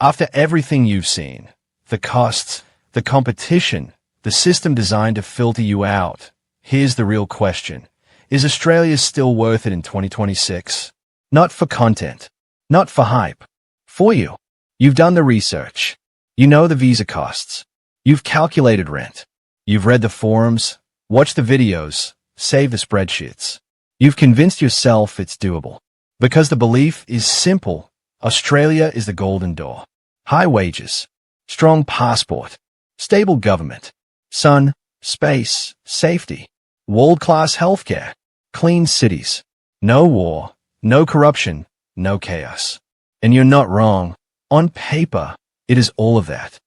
After everything you've seen, the costs, the competition, the system designed to filter you out, here's the real question. Is Australia still worth it in 2026? Not for content, not for hype. For you. You've done the research. You know the visa costs. You've calculated rent. You've read the forums, watched the videos, saved the spreadsheets. You've convinced yourself it's doable. Because the belief is simple. Australia is the golden door. High wages, strong passport, stable government, sun, space, safety, world-class healthcare, clean cities, no war, no corruption, no chaos. And you're not wrong. On paper, it is all of that.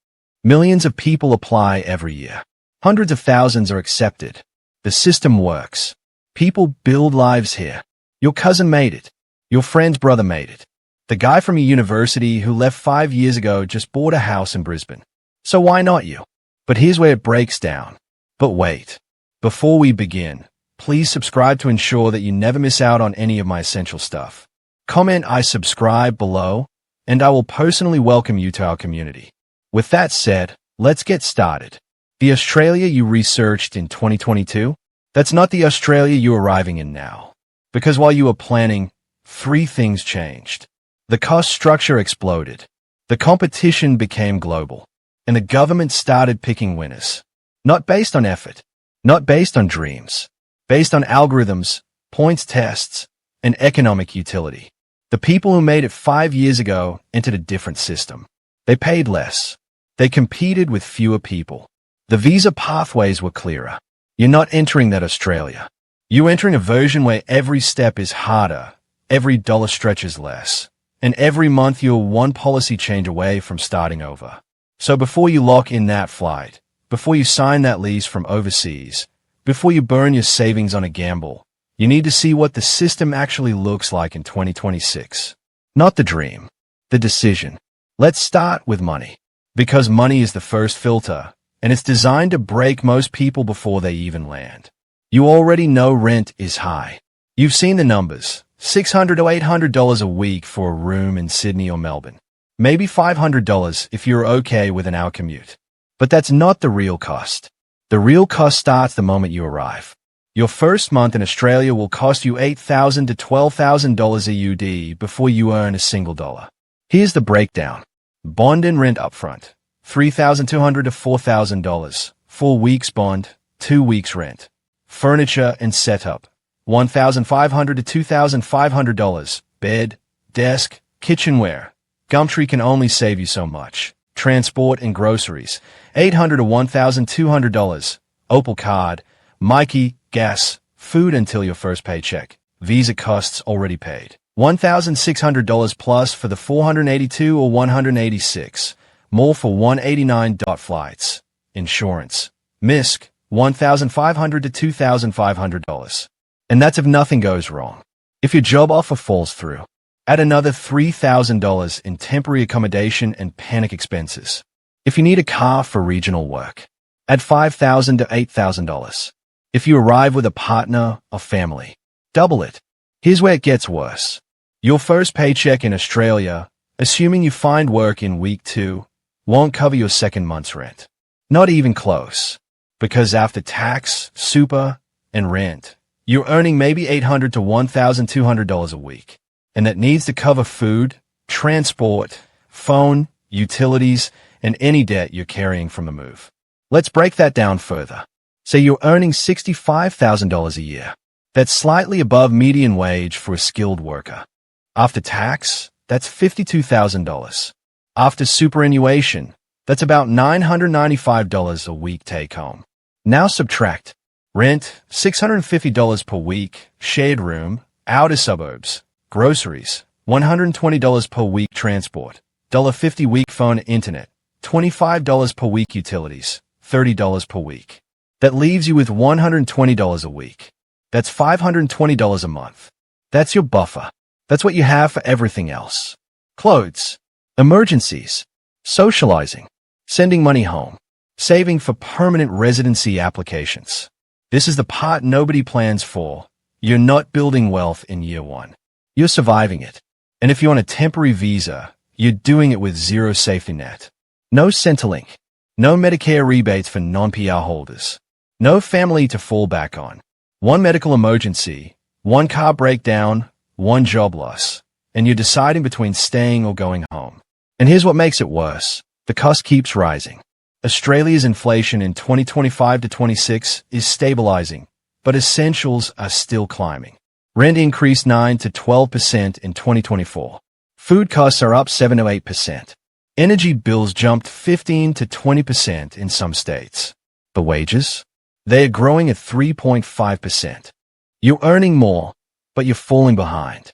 Millions of people apply every year. Hundreds of thousands are accepted. The system works. People build lives here. Your cousin made it. Your friend's brother made it. The guy from a university who left 5 years ago just bought a house in Brisbane. So why not you? But here's where it breaks down. But wait. Before we begin, please subscribe to ensure that you never miss out on any of my essential stuff. Comment I subscribe below, and I will personally welcome you to our community. With that said, let's get started. The Australia you researched in 2022? That's not the Australia you're arriving in now. Because while you were planning, 3 things changed. The cost structure exploded. The competition became global. And the government started picking winners. Not based on effort. Not based on dreams. Based on algorithms, points tests, and economic utility. The people who made it 5 years ago entered a different system. They paid less. They competed with fewer people. The visa pathways were clearer. You're not entering that Australia. You're entering a version where every step is harder, every dollar stretches less, and every month you're one policy change away from starting over. So before you lock in that flight, before you sign that lease from overseas, before you burn your savings on a gamble, you need to see what the system actually looks like in 2026. Not the dream, the decision. Let's start with money. Because money is the first filter, and it's designed to break most people before they even land. You already know rent is high. You've seen the numbers. $600 to $800 a week for a room in Sydney or Melbourne. Maybe $500 if you're okay with an hour commute. But that's not the real cost. The real cost starts the moment you arrive. Your first month in Australia will cost you $8,000 to $12,000 AUD before you earn a single dollar. Here's the breakdown. Bond and rent upfront. $3,200 to $4,000. 4 weeks bond, 2 weeks rent. Furniture and setup. $1,500 to $2,500. Bed, desk, kitchenware. Gumtree can only save you so much. Transport and groceries. $800 to $1,200. Opal card. Mikey, gas, food until your first paycheck. Visa costs already paid. $1,600 plus for the 482 or 186. More for 189. Flights. Insurance. MISC. $1,500 to $2,500. And that's if nothing goes wrong. If your job offer falls through, add another $3,000 in temporary accommodation and panic expenses. If you need a car for regional work, add $5,000 to $8,000. If you arrive with a partner or family, double it. Here's where it gets worse. Your first paycheck in Australia, assuming you find work in week 2, won't cover your second month's rent. Not even close. Because after tax, super, and rent, you're earning maybe $800 to $1,200 a week. And that needs to cover food, transport, phone, utilities, and any debt you're carrying from the move. Let's break that down further. Say you're earning $65,000 a year. That's slightly above median wage for a skilled worker. After tax, that's $52,000. After superannuation, that's about $995 a week take home. Now subtract rent, $650 per week, shared room, outer suburbs, groceries, $120 per week transport, $1.50 week phone internet, $25 per week utilities, $30 per week. That leaves you with $120 a week. That's $520 a month. That's your buffer. That's what you have for everything else. Clothes, emergencies, socializing, sending money home, saving for permanent residency applications. This is the part nobody plans for. You're not building wealth in year 1. You're surviving it. And if you're on a temporary visa, you're doing it with zero safety net. No Centrelink. No Medicare rebates for non-PR holders. No family to fall back on. One medical emergency, one car breakdown, one job loss, and you're deciding between staying or going home. And here's what makes it worse. The cost keeps rising. Australia's inflation in 2025 to 26 is stabilizing, but essentials are still climbing. Rent increased 9 to 12% in 2024. Food costs are up 7 to 8%. Energy bills jumped 15 to 20% in some states. The wages? They are growing at 3.5%. You're earning more, but you're falling behind.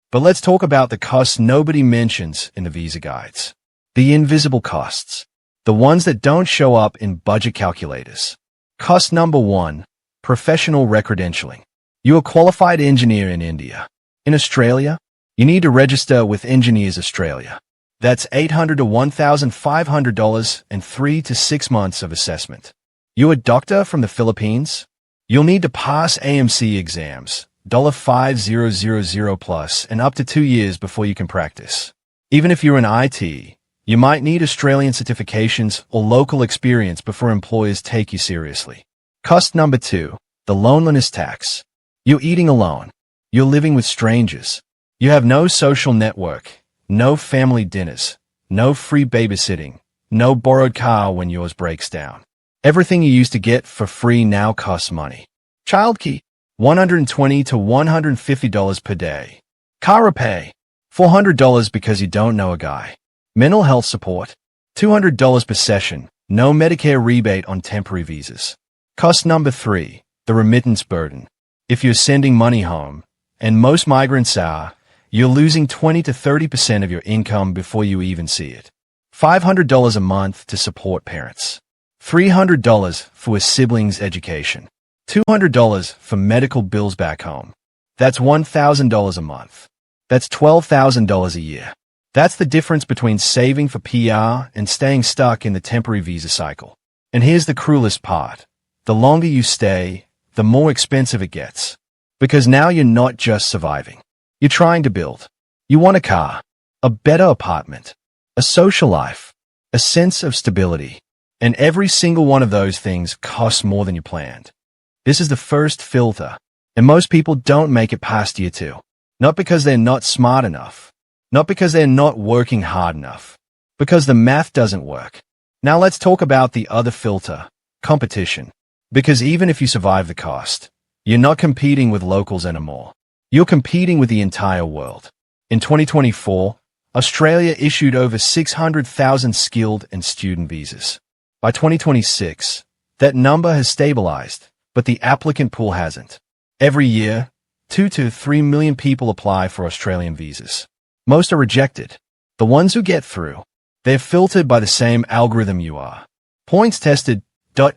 But let's talk about the costs nobody mentions in the visa guides. The invisible costs. The ones that don't show up in budget calculators. Cost number 1, professional recredentialing. You're a qualified engineer in India. In Australia, you need to register with Engineers Australia. That's $800 to $1,500 and 3 to 6 months of assessment. You a doctor from the Philippines? You'll need to pass AMC exams, $5,000 plus, and up to 2 years before you can practice. Even if you're in IT, you might need Australian certifications or local experience before employers take you seriously. Cost number 2, the loneliness tax. You're eating alone. You're living with strangers. You have no social network. No family dinners, no free babysitting, no borrowed car when yours breaks down. Everything you used to get for free now costs money. Childcare, $120 to $150 per day. Car repair, $400 because you don't know a guy. Mental health support, $200 per session, no Medicare rebate on temporary visas. Cost number 3, the remittance burden. If you're sending money home, and most migrants are, you're losing 20 to 30% of your income before you even see it. $500 a month to support parents. $300 for a sibling's education. $200 for medical bills back home. That's $1,000 a month. That's $12,000 a year. That's the difference between saving for PR and staying stuck in the temporary visa cycle. And here's the cruelest part. The longer you stay, the more expensive it gets. Because now you're not just surviving. You're trying to build. You want a car, a better apartment, a social life, a sense of stability, and every single one of those things costs more than you planned. This is the first filter, and most people don't make it past year 2. Not because they're not smart enough, not because they're not working hard enough, because the math doesn't work. Now let's talk about the other filter, competition. Because even if you survive the cost, you're not competing with locals anymore. You're competing with the entire world. In 2024, Australia issued over 600,000 skilled and student visas. By 2026, that number has stabilized, but the applicant pool hasn't. Every year, 2 to 3 million people apply for Australian visas. Most are rejected. The ones who get through, they're filtered by the same algorithm you are. Points tested,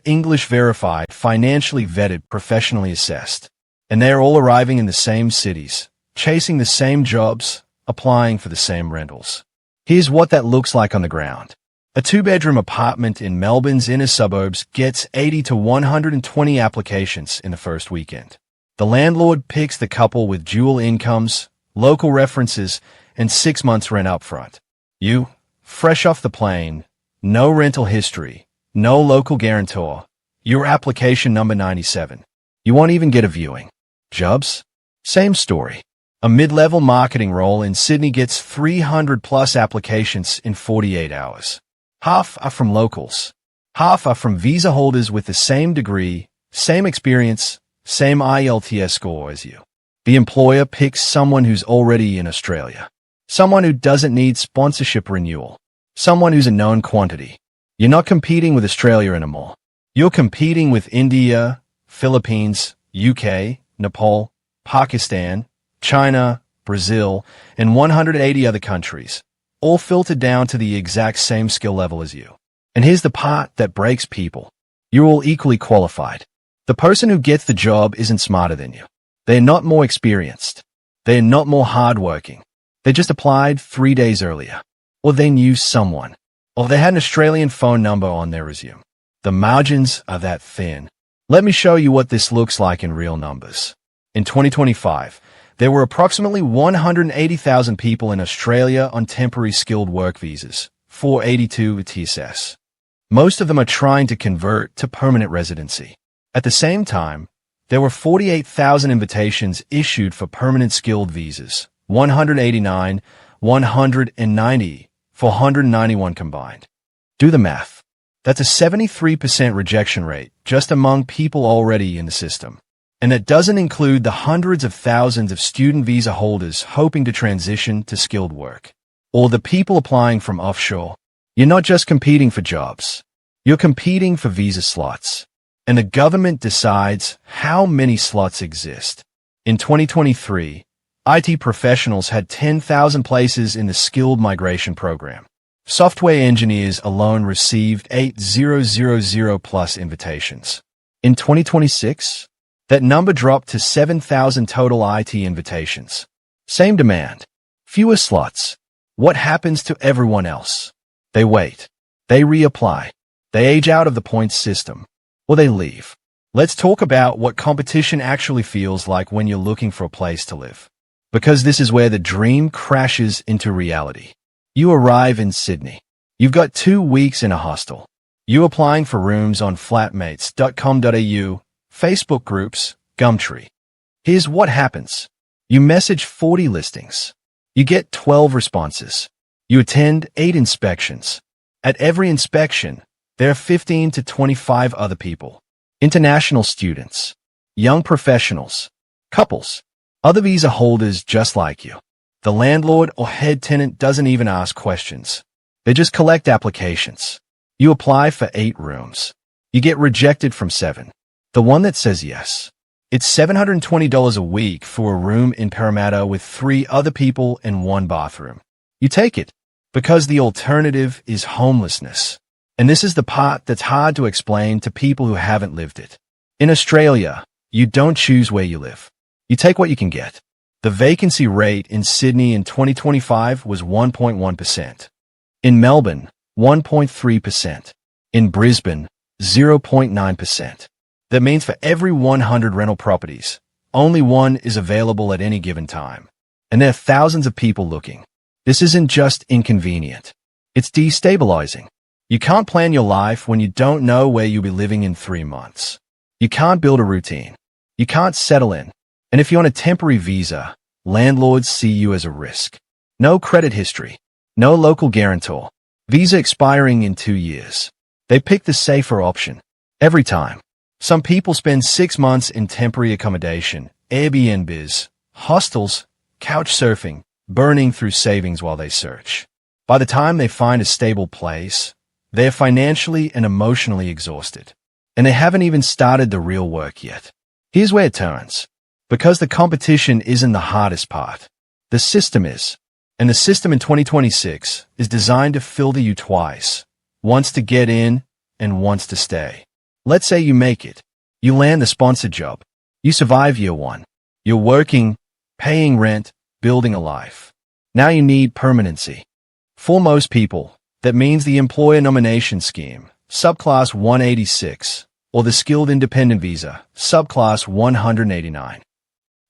English verified, financially vetted, professionally assessed. And they are all arriving in the same cities, chasing the same jobs, applying for the same rentals. Here's what that looks like on the ground. A 2-bedroom apartment in Melbourne's inner suburbs gets 80 to 120 applications in the first weekend. The landlord picks the couple with dual incomes, local references, and 6 months rent up front. You, fresh off the plane, no rental history, no local guarantor, your application number 97. You won't even get a viewing. Jobs? Same story. A mid-level marketing role in Sydney gets 300 plus applications in 48 hours. Half are from locals. Half are from visa holders with the same degree, same experience, same IELTS score as you. The employer picks someone who's already in Australia. Someone who doesn't need sponsorship renewal. Someone who's a known quantity. You're not competing with Australia anymore. You're competing with India, Philippines, UK, Nepal, Pakistan, China, Brazil, and 180 other countries, all filtered down to the exact same skill level as you. And here's the part that breaks people. You're all equally qualified. The person who gets the job isn't smarter than you. They're not more experienced. They're not more hardworking. They just applied 3 days earlier. Or they knew someone. Or they had an Australian phone number on their resume. The margins are that thin. Let me show you what this looks like in real numbers. In 2025, There were approximately 180,000 people in Australia on temporary skilled work visas, 482 TSS. Most of them are trying to convert to permanent residency. At the same time, there were 48,000 invitations issued for permanent skilled visas, 189, 190, 491 combined. Do the math. That's a 73% rejection rate just among people already in the system. And that doesn't include the hundreds of thousands of student visa holders hoping to transition to skilled work. Or the people applying from offshore. You're not just competing for jobs. You're competing for visa slots. And the government decides how many slots exist. In 2023, IT professionals had 10,000 places in the skilled migration program. Software engineers alone received 8,000 plus invitations. In 2026, that number dropped to 7,000 total IT invitations. Same demand. Fewer slots. What happens to everyone else? They wait. They reapply. They age out of the points system. Or they leave. Let's talk about what competition actually feels like when you're looking for a place to live. Because this is where the dream crashes into reality. You arrive in Sydney. You've got 2 weeks in a hostel. You applying for rooms on flatmates.com.au, Facebook groups, Gumtree. Here's what happens. You message 40 listings. You get 12 responses. You attend 8 inspections. At every inspection, there are 15 to 25 other people. International students, young professionals, couples, other visa holders just like you. The landlord or head tenant doesn't even ask questions. They just collect applications. You apply for 8 rooms. You get rejected from 7. The one that says yes. It's $720 a week for a room in Parramatta with 3 other people and 1 bathroom. You take it because the alternative is homelessness. And this is the part that's hard to explain to people who haven't lived it. In Australia, you don't choose where you live. You take what you can get. The vacancy rate in Sydney in 2025 was 1.1%. In Melbourne, 1.3%. In Brisbane, 0.9%. That means for every 100 rental properties, only 1 is available at any given time. And there are thousands of people looking. This isn't just inconvenient. It's destabilizing. You can't plan your life when you don't know where you'll be living in 3 months. You can't build a routine. You can't settle in. And if you're on a temporary visa, landlords see you as a risk. No credit history. No local guarantor. Visa expiring in 2 years. They pick the safer option. Every time. Some people spend 6 months in temporary accommodation, Airbnbs, hostels, couch surfing, burning through savings while they search. By the time they find a stable place, they're financially and emotionally exhausted. And they haven't even started the real work yet. Here's where it turns. Because the competition isn't the hardest part. The system is. And the system in 2026 is designed to filter you twice. Once to get in and once to stay. Let's say you make it. You land the sponsored job. You survive year 1. You're working, paying rent, building a life. Now you need permanency. For most people, that means the employer nomination scheme, subclass 186, or the skilled independent visa, subclass 189.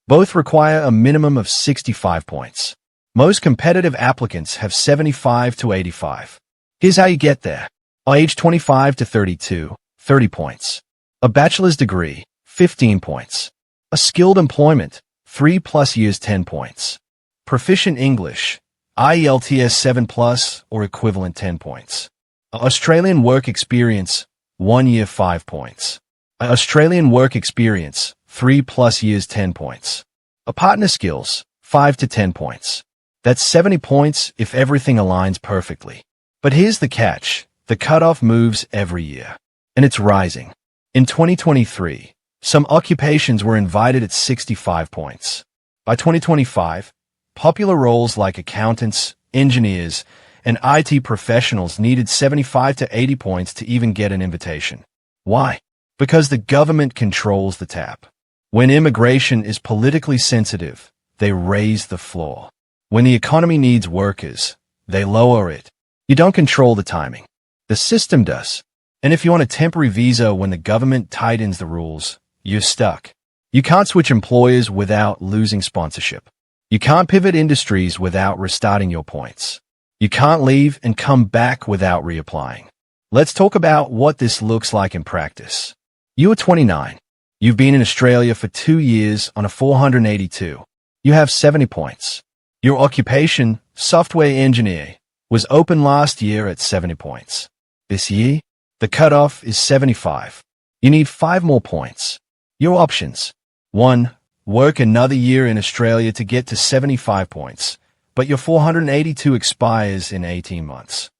Both require a minimum of 65 points. Most competitive applicants have 75 to 85. Here's how you get there. Age 25 to 32, 30 points. A bachelor's degree, 15 points. A skilled employment, 3+ years, 10 points. Proficient English, IELTS 7+ or equivalent, 10 points. Australian work experience, 1 year, 5 points. Australian work experience, 3+ years, 10 points. A partner skills, 5 to 10 points. That's 70 points if everything aligns perfectly. But here's the catch. The cutoff moves every year. And it's rising. In 2023, some occupations were invited at 65 points. By 2025, popular roles like accountants, engineers, and IT professionals needed 75 to 80 points to even get an invitation. Why? Because the government controls the tap. When immigration is politically sensitive, they raise the floor. When the economy needs workers, they lower it. You don't control the timing. The system does. And if you're on a temporary visa when the government tightens the rules, you're stuck. You can't switch employers without losing sponsorship. You can't pivot industries without restarting your points. You can't leave and come back without reapplying. Let's talk about what this looks like in practice. You are 29. You've been in Australia for 2 years on a 482. You have 70 points. Your occupation, software engineer, was open last year at 70 points. This year, the cutoff is 75. You need 5 more points. Your options. 1. Work another year in Australia to get to 75 points, but your 482 expires in 18 months.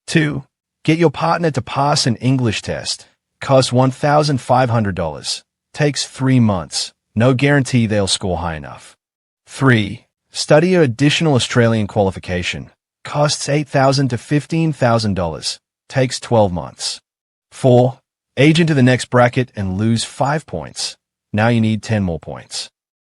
2. Get your partner to pass an English test. Costs $1,500. Takes 3 months. No guarantee they'll score high enough. 3. Study an additional Australian qualification. Costs $8,000 to $15,000. Takes 12 months. 4. Age into the next bracket and lose 5 points. Now you need 10 more points.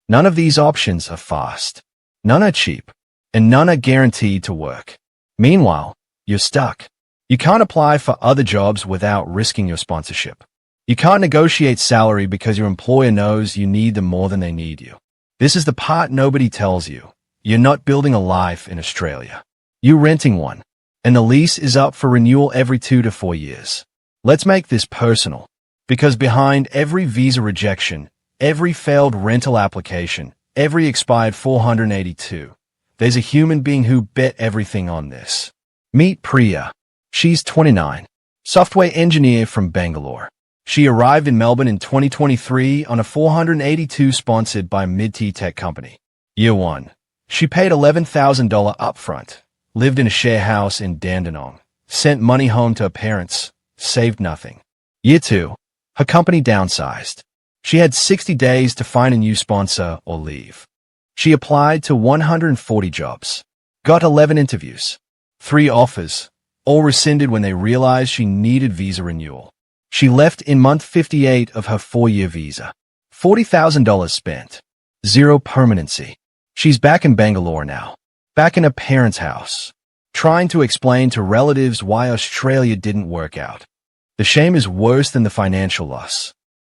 None of these options are fast. None are cheap. And none are guaranteed to work. Meanwhile, you're stuck. You can't apply for other jobs without risking your sponsorship. You can't negotiate salary because your employer knows you need them more than they need you. This is the part nobody tells you. You're not building a life in Australia. You're renting one. And the lease is up for renewal every 2 to 4 years. Let's make this personal. Because behind every visa rejection, every failed rental application, every expired 482, there's a human being who bet everything on this. Meet Priya. She's 29. Software engineer from Bangalore. She arrived in Melbourne in 2023 on a 482 sponsored by mid-tier tech company. Year 1. She paid $11,000 upfront, lived in a share house in Dandenong, sent money home to her parents, saved nothing. Year 2. Her company downsized. She had 60 days to find a new sponsor or leave. She applied to 140 jobs, got 11 interviews, 3 offers, all rescinded when they realized she needed visa renewal. She left in month 58 of her 4-year visa. $40,000 spent. 0 permanency. She's back in Bangalore now, back in her parents' house, trying to explain to relatives why Australia didn't work out. The shame is worse than the financial loss.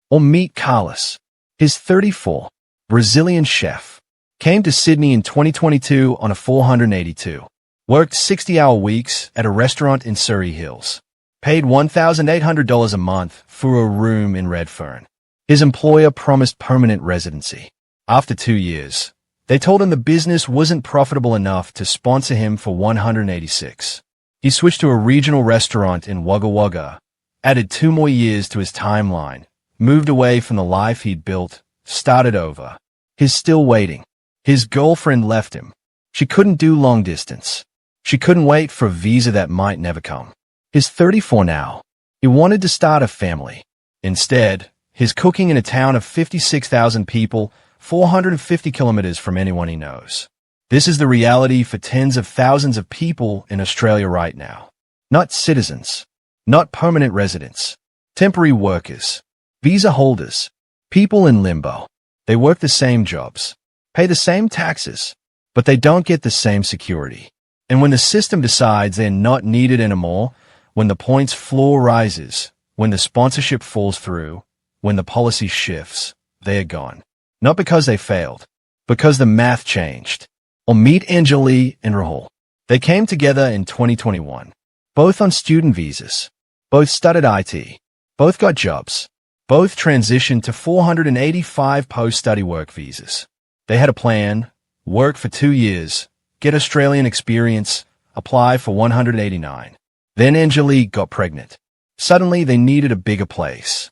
Or meet Carlos. His 34, Brazilian chef, came to Sydney in 2022 on a 482. Worked 60-hour weeks at a restaurant in Surrey Hills. Paid $1,800 a month for a room in Redfern. His employer promised permanent residency. After 2 years, they told him the business wasn't profitable enough to sponsor him for 186. He switched to a regional restaurant in Wagga Wagga, added 2 more years to his timeline, moved away from the life he'd built, started over. He's still waiting. His girlfriend left him. She couldn't do long distance. She couldn't wait for a visa that might never come. He's 34 now. He wanted to start a family. Instead, he's cooking in a town of 56,000 people, 450 kilometers from anyone he knows. This is the reality for tens of thousands of people in Australia right now. Not citizens. Not permanent residents. Temporary workers. Visa holders. People in limbo. They work the same jobs. Pay the same taxes. But they don't get the same security. And when the system decides they're not needed anymore, when the points floor rises, when the sponsorship falls through, when the policy shifts, they're gone. Not because they failed, because the math changed. Or meet Anjali and Rahul. They came together in 2021. Both on student visas. Both studied IT. Both got jobs. Both transitioned to 485 post-study work visas. They had a plan, work for 2 years, get Australian experience, apply for 189. Then Anjali got pregnant. Suddenly they needed a bigger place.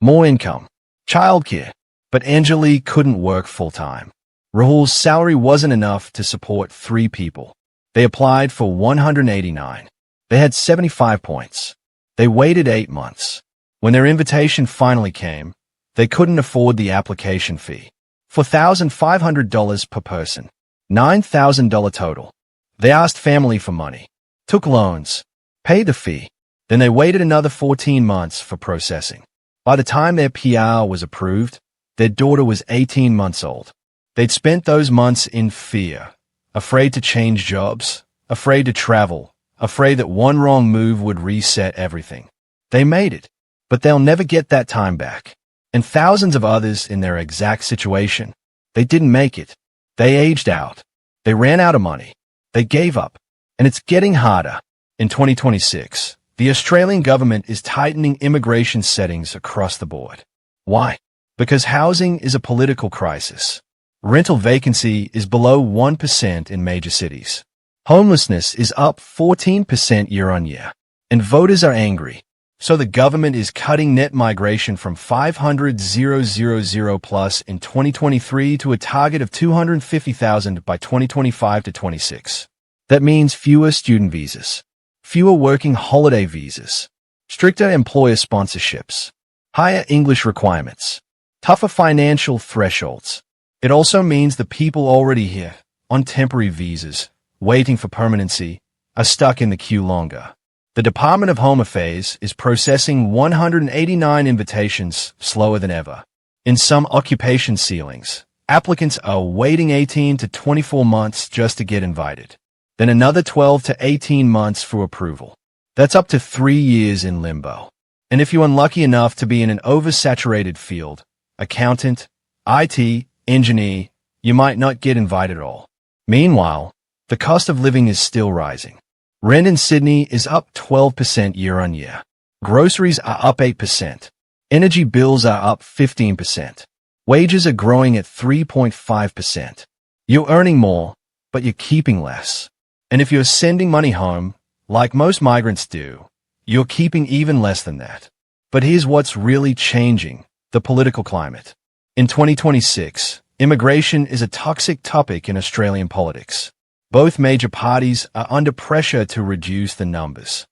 More income. Childcare. But Anjali couldn't work full-time. Rahul's salary wasn't enough to support 3 people. They applied for 189. They had 75 points. They waited 8 months. When their invitation finally came, they couldn't afford the application fee. $4,500 per person. $9,000 total. They asked family for money. Took loans. Paid the fee. Then they waited another 14 months for processing. By the time their PR was approved, their daughter was 18 months old. They'd spent those months in fear, afraid to change jobs, afraid to travel, afraid that one wrong move would reset everything. They made it, but they'll never get that time back. and thousands of others in their exact situation. They didn't make it. They aged out. They ran out of money. They gave up. And it's getting harder. In 2026, the Australian government is tightening immigration settings across the board. Why? Because housing is a political crisis. Rental vacancy is below 1% in major cities. Homelessness is up 14% year on year. And voters are angry. So the government is cutting net migration from 500,000 plus in 2023 to a target of 250,000 by 2025 to 26. That means fewer student visas, fewer working holiday visas, stricter employer sponsorships, higher English requirements, tougher financial thresholds. It also means the people already here, on temporary visas, waiting for permanency, are stuck in the queue longer. The Department of Home Affairs is processing 189 invitations slower than ever. In some occupation ceilings, applicants are waiting 18 to 24 months just to get invited. Then another 12 to 18 months for approval. That's up to 3 years in limbo. And if you're unlucky enough to be in an oversaturated field, accountant, IT, engineer, you might not get invited at all. Meanwhile, the cost of living is still rising. Rent in Sydney is up 12% year on year. Groceries are up 8%. Energy bills are up 15%. Wages are growing at 3.5%. You're earning more, but you're keeping less. And if you're sending money home, like most migrants do, you're keeping even less than that. But here's what's really changing: the political climate. In 2026, immigration is a toxic topic in Australian politics. Both major parties are under pressure to reduce the numbers.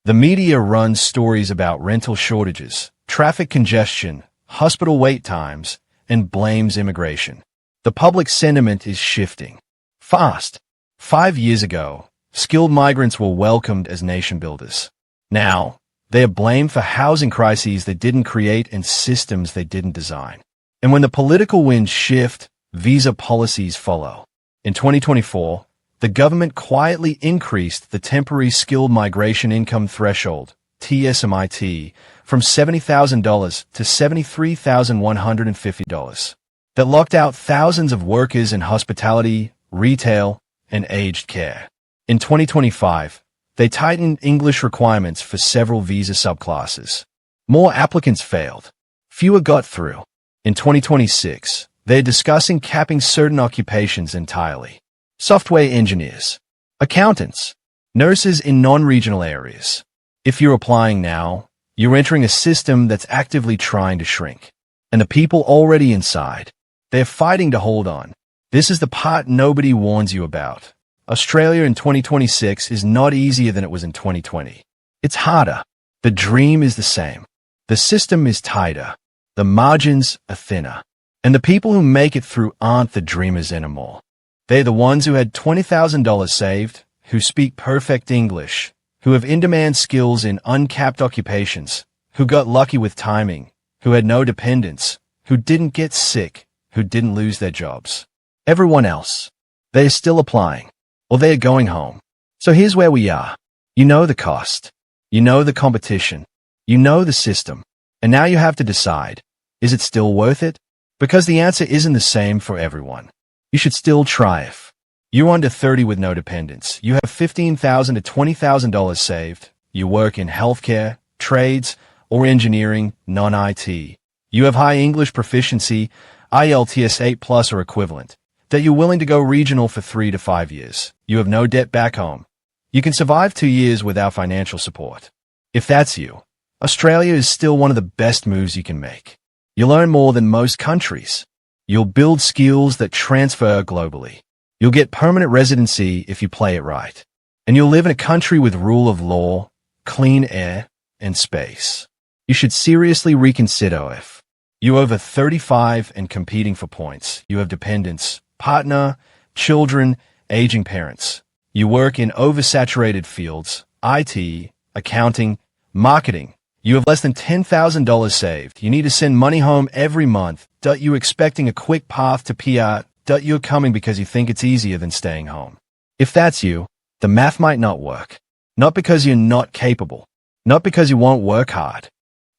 The media runs stories about rental shortages, traffic congestion, hospital wait times, and blames immigration. The public sentiment is shifting fast. 5 years ago, skilled migrants were welcomed as nation builders. Now, they are blamed for housing crises they didn't create and systems they didn't design. And when the political winds shift, visa policies follow. In 2024, the government quietly increased the temporary skilled migration income threshold, TSMIT, from $70,000 to $73,150. That locked out thousands of workers in hospitality, retail, and aged care. In 2025, they tightened English requirements for several visa subclasses. More applicants failed. Fewer got through. In 2026, they're discussing capping certain occupations entirely. Software engineers, accountants, nurses in non-regional areas. If you're applying now, you're entering a system that's actively trying to shrink. And the people already inside, they're fighting to hold on. This is the part nobody warns you about. Australia in 2026 is not easier than it was in 2020. It's harder. The dream is the same. The system is tighter. The margins are thinner. And the people who make it through aren't the dreamers anymore. They're the ones who had $20,000 saved, who speak perfect English, who have in-demand skills in uncapped occupations, who got lucky with timing, who had no dependents, who didn't get sick, who didn't lose their jobs. Everyone else, they're still applying, or they're going home. So here's where we are. You know the cost. You know the competition. You know the system. And now you have to decide, is it still worth it? Because the answer isn't the same for everyone. You should still try if you're under 30 with no dependents. You have $15,000 to $20,000 saved. You work in healthcare, trades, or engineering, non-IT. You have high English proficiency, IELTS 8+ or equivalent, that you're willing to go regional for 3 to 5 years. You have no debt back home. You can survive 2 years without financial support. If that's you, Australia is still one of the best moves you can make. You'll earn more than most countries. You'll build skills that transfer globally. You'll get permanent residency if you play it right. And you'll live in a country with rule of law, clean air, and space. You should seriously reconsider if you're over 35 and competing for points. You have dependents, partner, children, aging parents. You work in oversaturated fields, IT, accounting, marketing. You have less than $10,000 saved. You need to send money home every month. You're expecting a quick path to PR. You're coming because you think it's easier than staying home. If that's you, the math might not work. Not because you're not capable. Not because you won't work hard.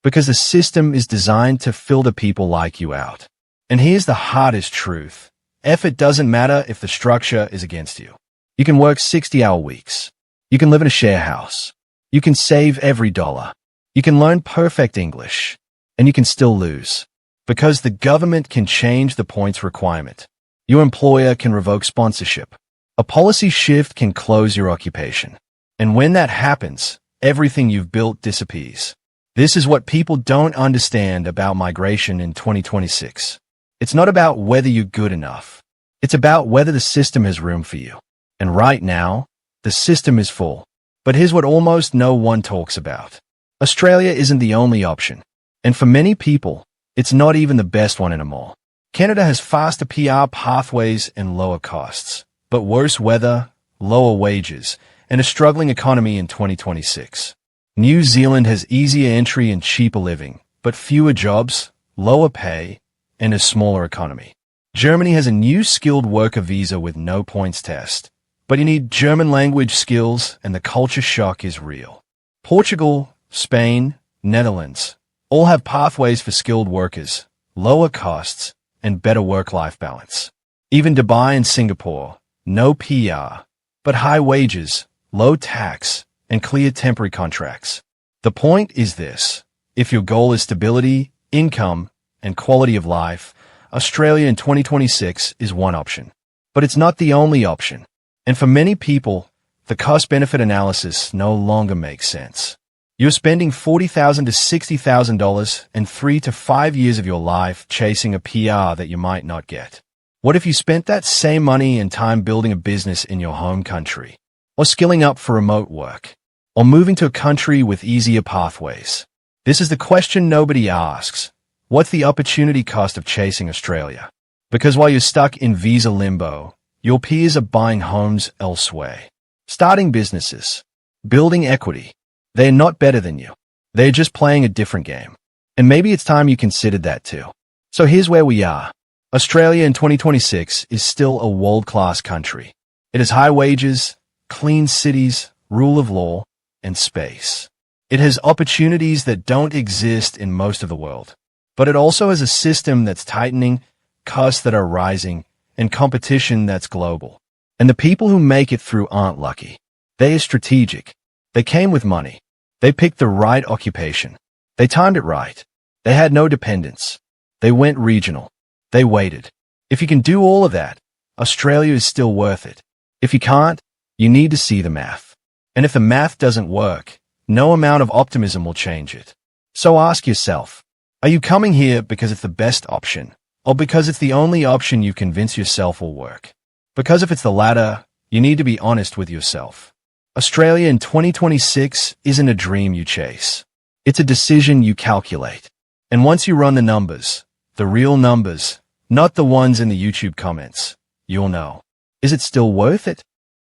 Because the system is designed to filter people like you out. And here's the hardest truth. Effort doesn't matter if the structure is against you. You can work 60-hour weeks. You can live in a share house. You can save every dollar. You can learn perfect English. And you can still lose. Because the government can change the points requirement. Your employer can revoke sponsorship. A policy shift can close your occupation. And when that happens, everything you've built disappears. This is what people don't understand about migration in 2026. It's not about whether you're good enough. It's about whether the system has room for you. And right now, the system is full. But here's what almost no one talks about. Australia isn't the only option. And for many people, it's not even the best one anymore. Canada has faster PR pathways and lower costs, but worse weather, lower wages, and a struggling economy in 2026. New Zealand has easier entry and cheaper living, but fewer jobs, lower pay, and a smaller economy. Germany has a new skilled worker visa with no points test, but you need German language skills and the culture shock is real. Portugal, Spain, Netherlands all have pathways for skilled workers, lower costs, and better work-life balance. Even Dubai and Singapore, no PR, but high wages, low tax, and clear temporary contracts. The point is this. If your goal is stability, income, and quality of life, Australia in 2026 is one option. But it's not the only option. And for many people, the cost-benefit analysis no longer makes sense. You're spending $40,000 to $60,000 and 3 to 5 years of your life chasing a PR that you might not get. What if you spent that same money and time building a business in your home country? Or skilling up for remote work? Or moving to a country with easier pathways? This is the question nobody asks. What's the opportunity cost of chasing Australia? Because while you're stuck in visa limbo, your peers are buying homes elsewhere, starting businesses, building equity. They're not better than you. They're just playing a different game. And maybe it's time you considered that too. So here's where we are. Australia in 2026 is still a world-class country. It has high wages, clean cities, rule of law, and space. It has opportunities that don't exist in most of the world. But it also has a system that's tightening, costs that are rising, and competition that's global. And the people who make it through aren't lucky. They are strategic. They came with money. They picked the right occupation. They timed it right. They had no dependence. They went regional. They waited. If you can do all of that, Australia is still worth it. If you can't, you need to see the math. And if the math doesn't work, no amount of optimism will change it. So ask yourself, are you coming here because it's the best option, or because it's the only option you convince yourself will work? Because if it's the latter, you need to be honest with yourself. Australia in 2026 isn't a dream you chase. It's a decision you calculate. And once you run the numbers, the real numbers, not the ones in the YouTube comments, you'll know. Is it still worth it?